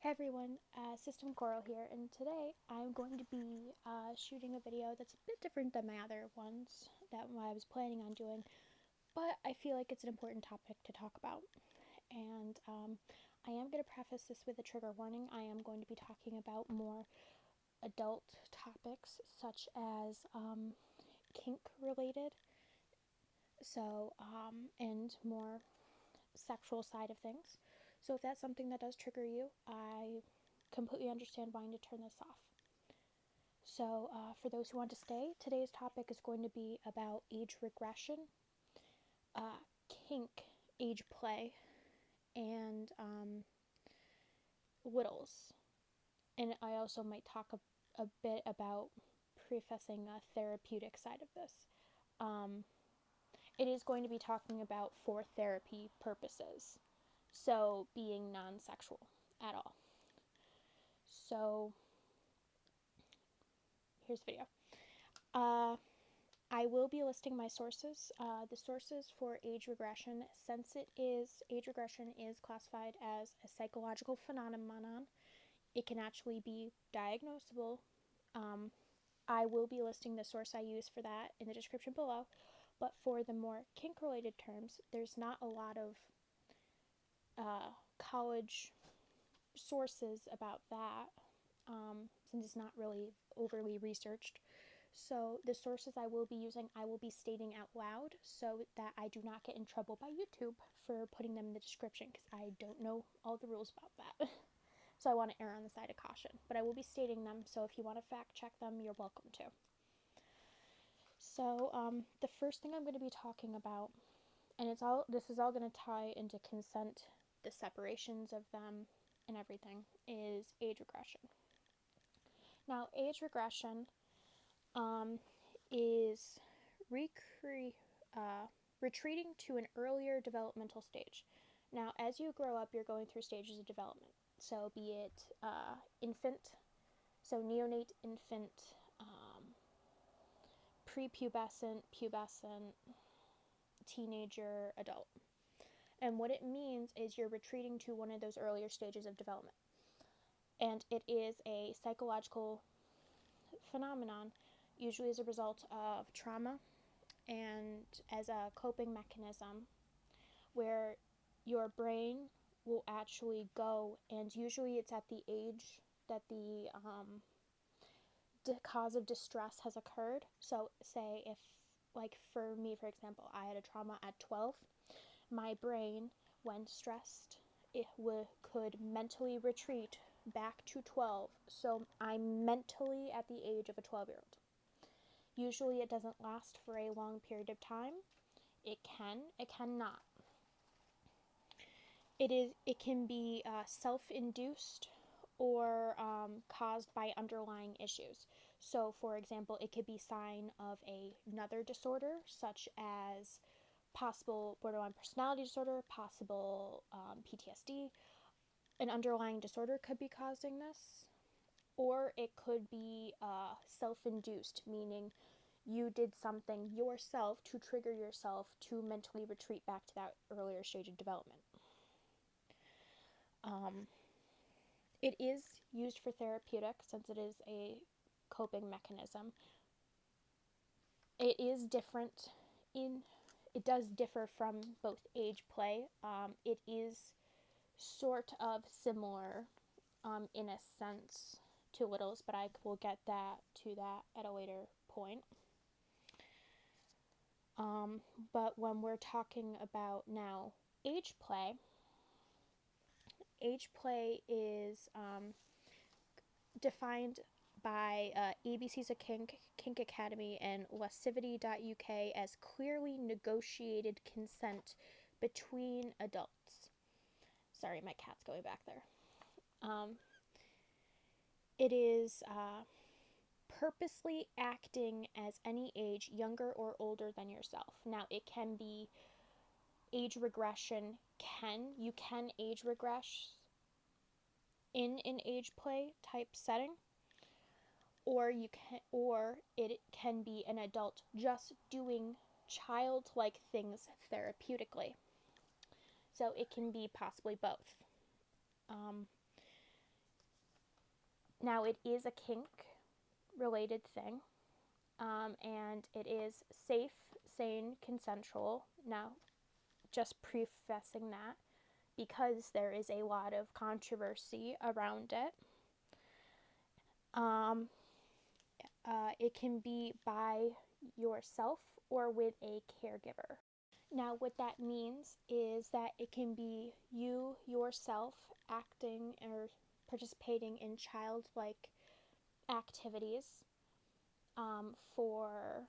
Hey everyone, SystemCoral here, and today I'm going to be shooting a video that's a bit different than my other ones that I was planning on doing, but I feel like it's an important topic to talk about. And I am going to preface this with a trigger warning. I am going to be talking about more adult topics, such as kink related, and more sexual side of things. So if that's something that does trigger you, I completely understand wanting to turn this off. So for those who want to stay, today's topic is going to be about age regression, kink, age play, and littles. And I also might talk a bit about prefacing a therapeutic side of this. It is going to be talking about for therapy purposes, so being non-sexual at all. So here's the video. I will be listing my sources. The sources for age regression, since age regression is classified as a psychological phenomenon, it can actually be diagnosable. I will be listing the source I use for that in the description below. But for the more kink-related terms, there's not a lot of college sources about that, since it's not really overly researched. So the sources I will be using, I will be stating out loud so that I do not get in trouble by YouTube for putting them in the description, because I don't know all the rules about that. So I want to err on the side of caution. But I will be stating them, so if you want to fact check them, you're welcome to. So the first thing I'm going to be talking about, and this is all going to tie into consent, the separations of them, and everything, is age regression. Now, age regression is retreating to an earlier developmental stage. Now, as you grow up, you're going through stages of development. So, be it infant, so neonate, infant, prepubescent, pubescent, teenager, adult. And what it means is you're retreating to one of those earlier stages of development. And it is a psychological phenomenon, usually as a result of trauma and as a coping mechanism, where your brain will actually go, and usually it's at the age that the cause of distress has occurred. So say if, like for me, for example, I had a trauma at 12, my brain, when stressed, could mentally retreat back to 12. So I'm mentally at the age of a 12-year-old. Usually it doesn't last for a long period of time. It cannot. It can be self-induced or caused by underlying issues. So, for example, it could be a sign of another disorder, such as possible borderline personality disorder, possible PTSD. An underlying disorder could be causing this, or it could be self-induced, meaning you did something yourself to trigger yourself to mentally retreat back to that earlier stage of development. It is used for therapeutic, since it is a coping mechanism. It does differ from both age play. It is sort of similar in a sense to littles, but I will get to that at a later point. But when we're talking about now age play is defined by ABC's of Kink Academy, and lascivity.uk as clearly negotiated consent between adults. Sorry, my cat's going back there. It is purposely acting as any age, younger or older than yourself. Now, it can be age regression. You can age regress in an age play type setting, or it can be an adult just doing childlike things therapeutically. So it can be possibly both. Now, it is a kink related thing, and it is safe, sane, consensual. Now, just prefacing that, because there is a lot of controversy around it, it can be by yourself or with a caregiver. Now, what that means is that it can be you yourself acting or participating in childlike activities for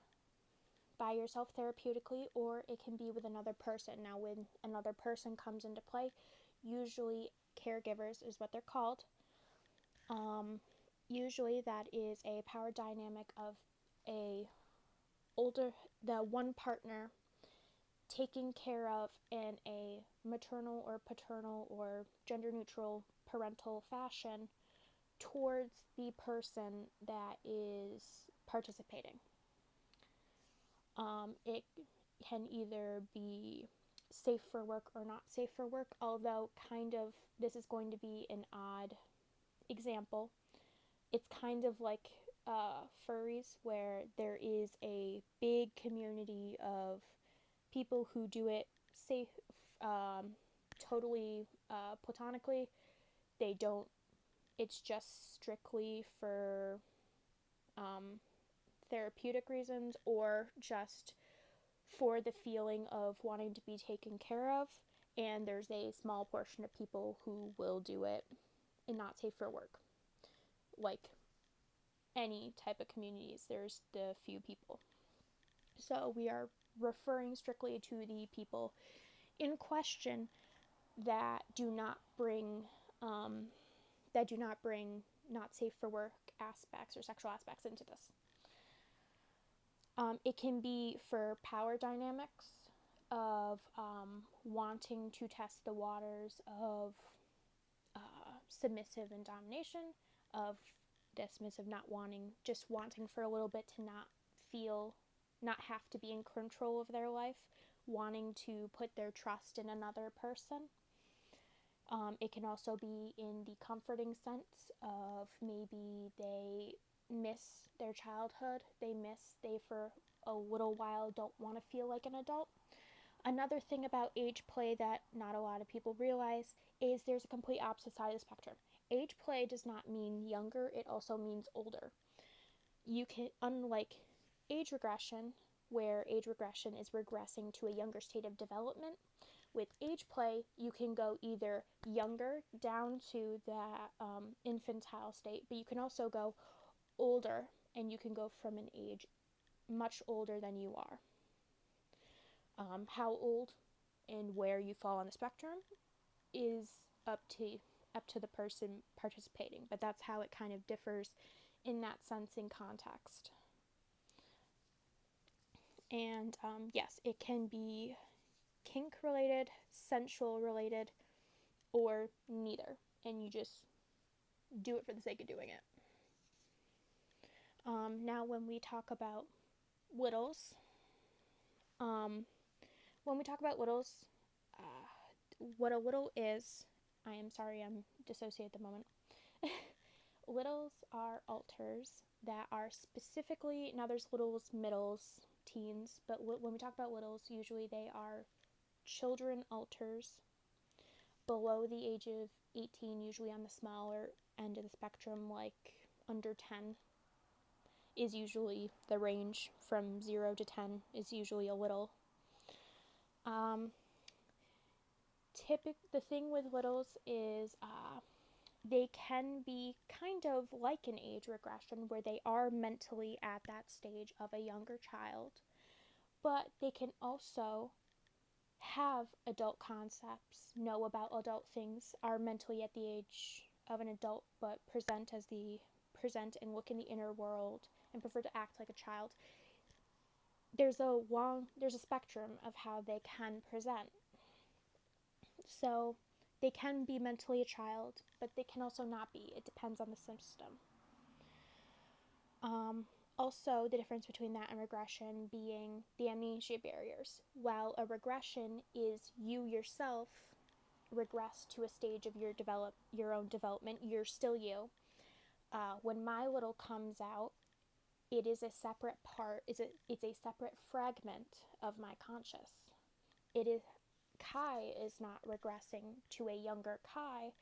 by yourself therapeutically, or it can be with another person. Now, when another person comes into play, usually caregivers is what they're called. Usually that is a power dynamic of the one partner taking care of in a maternal or paternal or gender neutral parental fashion towards the person that is participating. It can either be safe for work or not safe for work, although this is going to be an odd example. It's kind of like furries, where there is a big community of people who do it safe, totally platonically. They don't. It's just strictly for therapeutic reasons, or just for the feeling of wanting to be taken care of. And there's a small portion of people who will do it and not safe for work. Like any type of communities, there's the few people. So we are referring strictly to the people in question that do not bring not safe for work aspects or sexual aspects into this. It can be for power dynamics of wanting to test the waters of submissive and domination, of the submissive just wanting for a little bit to not have to be in control of their life, wanting to put their trust in another person. It can also be in the comforting sense of maybe they miss their childhood, they for a little while don't want to feel like an adult. Another thing about age play that not a lot of people realize is there's a complete opposite side of the spectrum. Age play does not mean younger, it also means older. You can, unlike age regression, where age regression is regressing to a younger state of development, with age play, you can go either younger down to the infantile state, but you can also go older, and you can go from an age much older than you are. How old and where you fall on the spectrum is up to the person participating, but that's how it kind of differs in that sense in context. And yes, it can be kink related, sensual related, or neither, and you just do it for the sake of doing it. Now, when we talk about littles, what a little is, I am sorry, I'm dissociated at the moment. Littles are alters that are specifically, now there's littles, middles, teens, but when we talk about littles, usually they are children alters below the age of 18, usually on the smaller end of the spectrum, like under 10 is usually the range. From 0 to 10 is usually a little. The thing with littles is they can be kind of like an age regression, where they are mentally at that stage of a younger child, but they can also have adult concepts, know about adult things, are mentally at the age of an adult, but present and look in the inner world and prefer to act like a child. There's a spectrum of how they can present. So they can be mentally a child, but they can also not be. It depends on the system. Also, the difference between that and regression being the amnesia barriers. While a regression is you yourself regress to a stage of your own development, you're still you, When my little comes out, it is a separate part, it's a separate fragment of my conscious. It is Kai is not regressing to a younger Kai.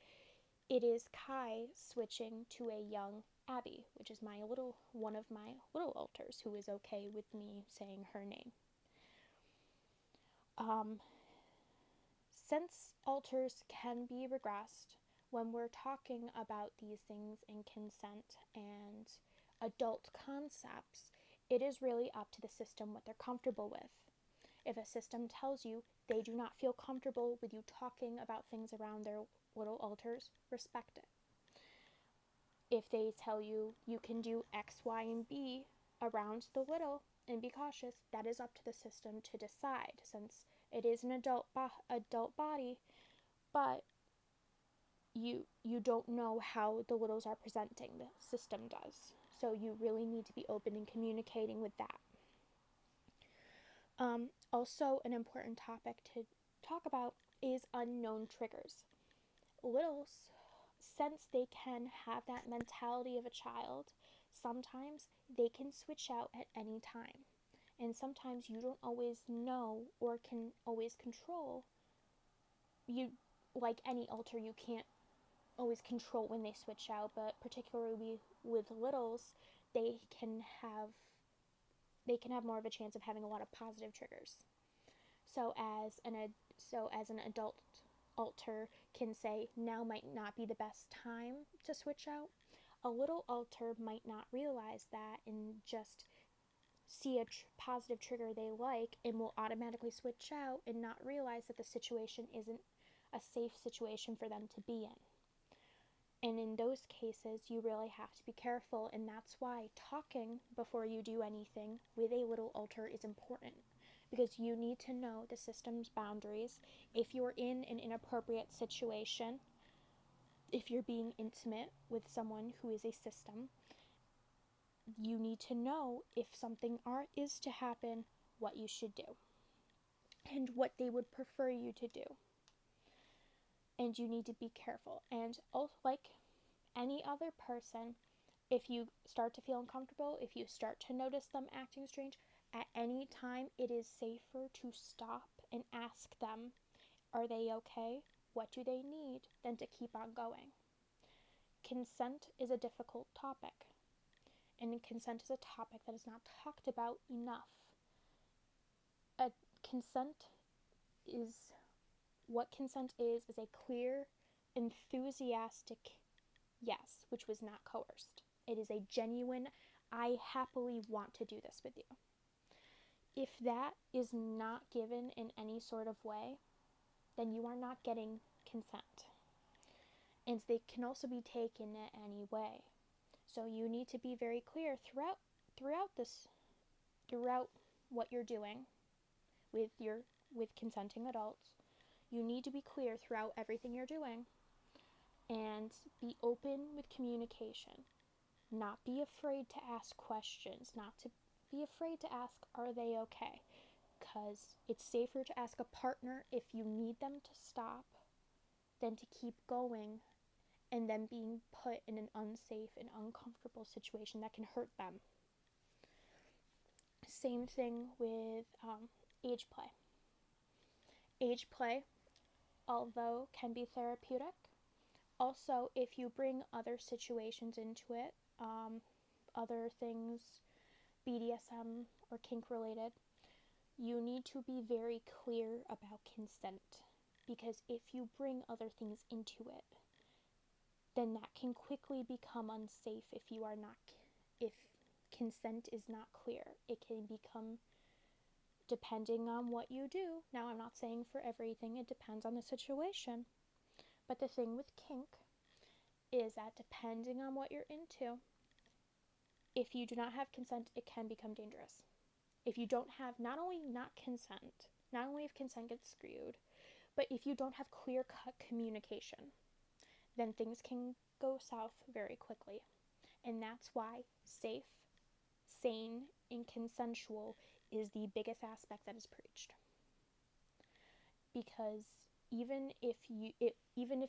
It is Kai switching to a young Abby, which is one of my little alters who is okay with me saying her name. Since alters can be regressed, when we're talking about these things in consent and adult concepts, it is really up to the system what they're comfortable with. If a system tells you they do not feel comfortable with you talking about things around their little alters, respect it. If they tell you you can do X, Y, and B around the little and be cautious, that is up to the system to decide, since it is an adult body, but you don't know how the littles are presenting. The system does. So you really need to be open in communicating with that. Also, an important topic to talk about is unknown triggers. Littles, since they can have that mentality of a child, sometimes they can switch out at any time. And sometimes you don't always know or can always control. Like any alter, you can't always control when they switch out, but particularly with littles, they can have more of a chance of having a lot of positive triggers. So as an adult alter can say, now might not be the best time to switch out, a little alter might not realize that and just see a positive trigger they like and will automatically switch out and not realize that the situation isn't a safe situation for them to be in. And in those cases, you really have to be careful, and that's why talking before you do anything with a little alter is important, because you need to know the system's boundaries. If you're in an inappropriate situation, if you're being intimate with someone who is a system, you need to know if something is to happen, what you should do, and what they would prefer you to do. And you need to be careful. And also, like any other person, if you start to feel uncomfortable, if you start to notice them acting strange, at any time it is safer to stop and ask them, are they okay? What do they need? Than to keep on going. Consent is a difficult topic, and consent is a topic that is not talked about enough. What consent is a clear, enthusiastic yes, which was not coerced. It is a genuine, I happily want to do this with you. If that is not given in any sort of way, then you are not getting consent. And they can also be taken any way. So you need to be very clear throughout what you're doing with consenting adults. You need to be clear throughout everything you're doing and be open with communication. Not be afraid to ask questions, not to be afraid to ask, are they okay? Because it's safer to ask a partner if you need them to stop than to keep going and then being put in an unsafe and uncomfortable situation that can hurt them. Same thing with age play. Age play, although can be therapeutic, also if you bring other situations into it, other things, BDSM or kink related, you need to be very clear about consent, because if you bring other things into it, then that can quickly become unsafe if consent is not clear. It can become, depending on what you do. Now, I'm not saying for everything, it depends on the situation. But the thing with kink is that depending on what you're into, if you do not have consent, it can become dangerous. If you don't have, not only if consent gets screwed, but if you don't have clear-cut communication, then things can go south very quickly. And that's why safe, sane, and consensual is the biggest aspect that is preached. Because even if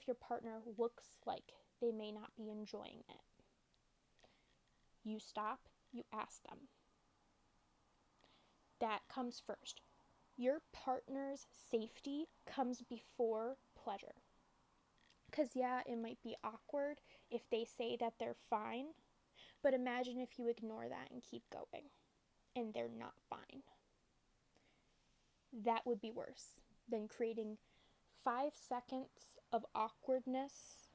your partner looks like they may not be enjoying it, You stop, you ask them. That comes first. Your partner's safety comes before pleasure. Because, yeah, it might be awkward if they say that they're fine, but imagine if you ignore that and keep going and they're not fine. That would be worse than creating 5 seconds of awkwardness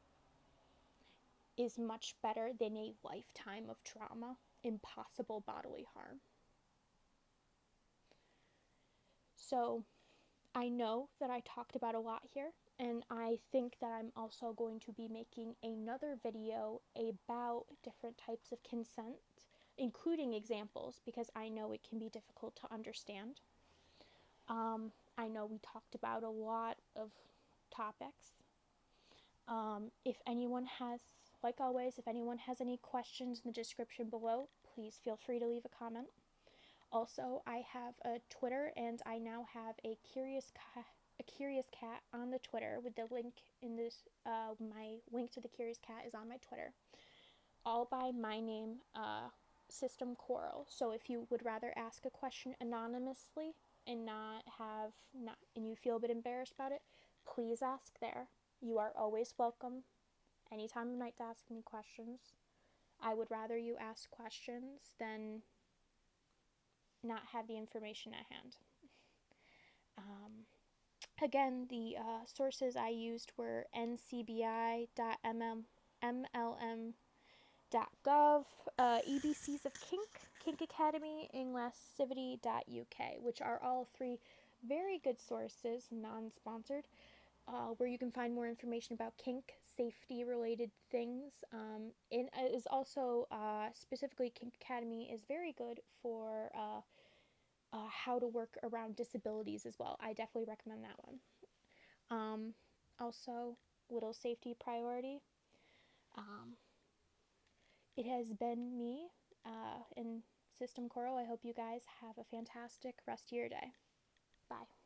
is much better than a lifetime of trauma and possible bodily harm. So I know that I talked about a lot here, and I think that I'm also going to be making another video about different types of consent, including examples, because I know it can be difficult to understand. I know we talked about a lot of topics. If anyone has, like always, if anyone has any questions in the description below, please feel free to leave a comment. Also, I have a Twitter, and I now have a curious cat on the Twitter with the link in this. My link to the curious cat is on my Twitter, all by my name, SystemCoral. So if you would rather ask a question anonymously and and you feel a bit embarrassed about it, please ask there. You are always welcome anytime of night to ask me questions. I would rather you ask questions than not have the information at hand. Again, the sources I used were ncbi.mlm.gov, EBCs of Kink, Kink Academy, Inglesivity.uk, which are all three very good sources, non-sponsored, where you can find more information about kink, safety-related things. And is also, specifically, Kink Academy is very good for how to work around disabilities as well. I definitely recommend that one. Also, little safety priority. It has been me in SystemCoral. I hope you guys have a fantastic rest of your day. Bye.